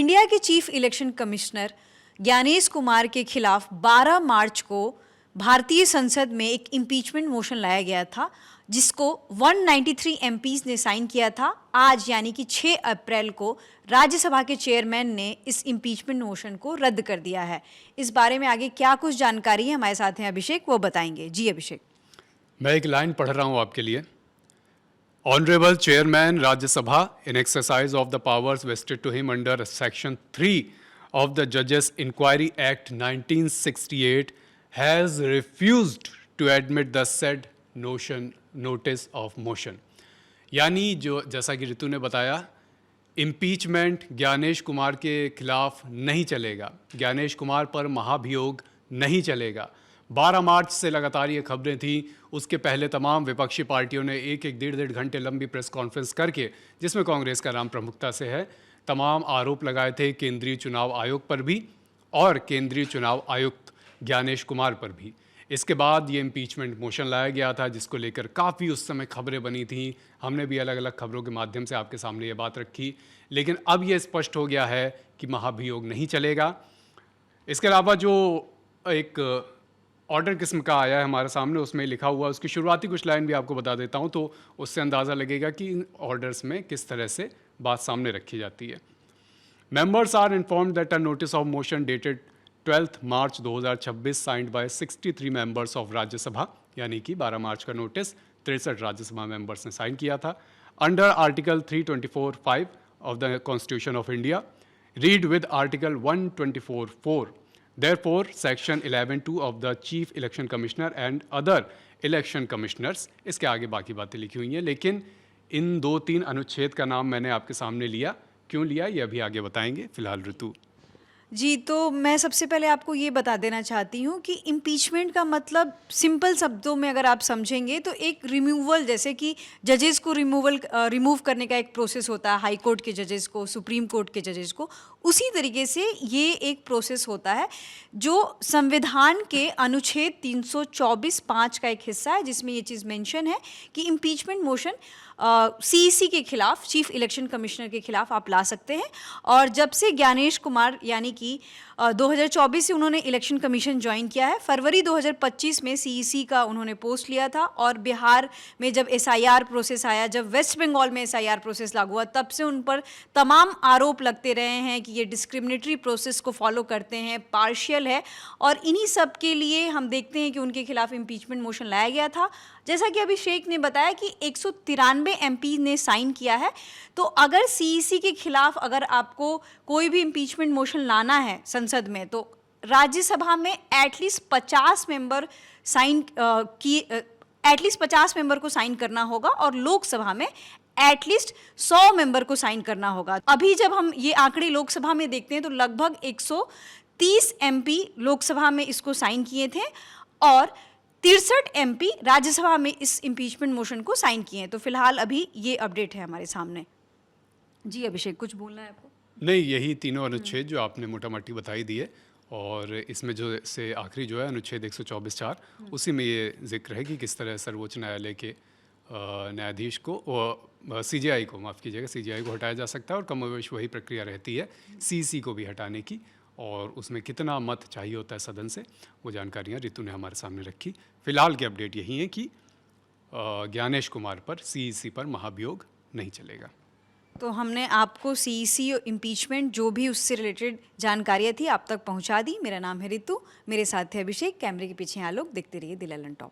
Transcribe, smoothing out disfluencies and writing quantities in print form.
India के chief election commissioner Gyanesh Kumar के खिलाफ 12 मार्च को भारतीय संसद में एक इम्पीचमेंट मोशन लाया गया था, जिसको 193 एमपीज ने साइन किया था। आज यानी कि 6 अप्रैल को राज्यसभा के चेयरमैन ने इस इम्पीचमेंट मोशन को रद्द कर दिया है। इस बारे में आगे क्या कुछ जानकारी है, हमारे साथ हैं अभिषेक, वो बताएंगे। जी अभिषेक। मैं एक लाइन पढ़ रहा हूँ आपके लिए। Honourable chairman Rajya Sabha in exercise of the powers vested to him under section 3 of the Judges Inquiry Act 1968 has refused to admit the said notice of motion। यानी जो जैसा कि ऋतु ने बताया, इम्पीचमेंट ज्ञानेश कुमार के खिलाफ नहीं चलेगा, ज्ञानेश कुमार पर महाभियोग नहीं चलेगा। 12 मार्च से लगातार ये खबरें थी। उसके पहले तमाम विपक्षी पार्टियों ने एक डेढ़ घंटे लंबी प्रेस कॉन्फ्रेंस करके, जिसमें कांग्रेस का नाम प्रमुखता से है, तमाम आरोप लगाए थे केंद्रीय चुनाव आयोग पर भी और केंद्रीय चुनाव आयुक्त ज्ञानेश कुमार पर भी। इसके बाद ये इम्पीचमेंट मोशन लाया गया था, जिसको लेकर काफ़ी उस समय खबरें बनी थी। हमने भी अलग अलग खबरों के माध्यम से आपके सामने ये बात रखी, लेकिन अब ये स्पष्ट हो गया है कि महाभियोग नहीं चलेगा। इसके अलावा जो एक ऑर्डर किस्म का आया है हमारे सामने, उसमें लिखा हुआ, उसकी शुरुआती कुछ लाइन भी आपको बता देता हूँ, तो उससे अंदाज़ा लगेगा कि इन ऑर्डर्स में किस तरह से बात सामने रखी जाती है। Members are informed that a notice of motion dated 12 March 2026 signed by 63 members of Rajya Sabha, यानी कि 12 मार्च का नोटिस 63 राज्यसभा मेंबर्स ने साइन किया था, under article 324(5) of the constitution of India, read with article 124(4). Therefore, Section 11(2) of the Chief Election Commissioner and other election commissioners, इसके आगे बाकी बातें लिखी हुई हैं, लेकिन इन 2-3 अनुच्छेद का नाम मैंने आपके सामने लिया। क्यों लिया ये अभी आगे बताएंगे। फिलहाल ऋतु। जी, तो मैं सबसे पहले आपको ये बता देना चाहती हूँ कि इम्पीचमेंट का मतलब सिंपल शब्दों में अगर आप समझेंगे तो एक रिमूवल, जैसे कि जजेस को रिमूव करने का एक प्रोसेस होता है, हाई कोर्ट के जजेस को, सुप्रीम कोर्ट के जजेस को, उसी तरीके से ये एक प्रोसेस होता है जो संविधान के अनुच्छेद 324(5) का एक हिस्सा है, जिसमें ये चीज़ मेंशन है कि इम्पीचमेंट मोशन सीईसी के खिलाफ, चीफ इलेक्शन कमिश्नर के खिलाफ आप ला सकते हैं। और जब से ज्ञानेश कुमार यानी कि 2024 से उन्होंने इलेक्शन कमीशन ज्वाइन किया है, फरवरी 2025 में सीईसी का उन्होंने पोस्ट लिया था, और बिहार में जब एसआईआर प्रोसेस आया, जब वेस्ट बंगाल में एसआईआर प्रोसेस लागू हुआ, तब से उन पर तमाम आरोप लगते रहे हैं कि ये डिस्क्रिमिनेटरी प्रोसेस को फॉलो करते हैं, पार्शियल है, और इन्हीं सब के लिए हम देखते हैं कि उनके खिलाफ इम्पीचमेंट मोशन लाया गया था। जैसा कि अभिषेक ने बताया कि 193 एमपी ने साइन किया है, तो अगर सीईसी के खिलाफ अगर आपको कोई भी इम्पीचमेंट मोशन लाना है संसद में, तो राज्यसभा में एटलीस्ट 50 मेंबर एटलीस्ट 50 मेंबर को साइन करना होगा, और लोकसभा में एटलीस्ट 100 मेंबर को साइन करना होगा। अभी जब हम ये आंकड़े लोकसभा में देखते हैं तो लगभग 130 एमपी लोकसभा में इसको साइन किए थे, और 63 एमपी राज्यसभा में इस इम्पीचमेंट मोशन को साइन किए हैं। तो फिलहाल अभी ये अपडेट है हमारे सामने। जी अभिषेक, कुछ बोलना है आपको? नहीं, यही तीनों अनुच्छेद जो आपने मोटा मोटी बताई दिए, और इसमें जो से आखिरी जो है अनुच्छेद 124(4), उसी में ये जिक्र है कि किस तरह सर्वोच्च न्यायालय के न्यायाधीश को, सीजेआई को, माफ़ कीजिएगा, सीजेआई को हटाया जा सकता है, और कमोवेश वही प्रक्रिया रहती है सीसी को भी हटाने की, और उसमें कितना मत चाहिए होता है सदन से, वो जानकारियाँ ऋतु ने हमारे सामने रखी। फिलहाल की अपडेट यही है कि ज्ञानेश कुमार पर, सीईसी पर महाभियोग नहीं चलेगा। तो हमने आपको सीईसी और इम्पीचमेंट जो भी उससे रिलेटेड जानकारियाँ थी आप तक पहुँचा दी। मेरा नाम है ऋतु, मेरे साथ थे अभिषेक, कैमरे के पीछे आलोक। देखते रहिए दिल एलन टॉप।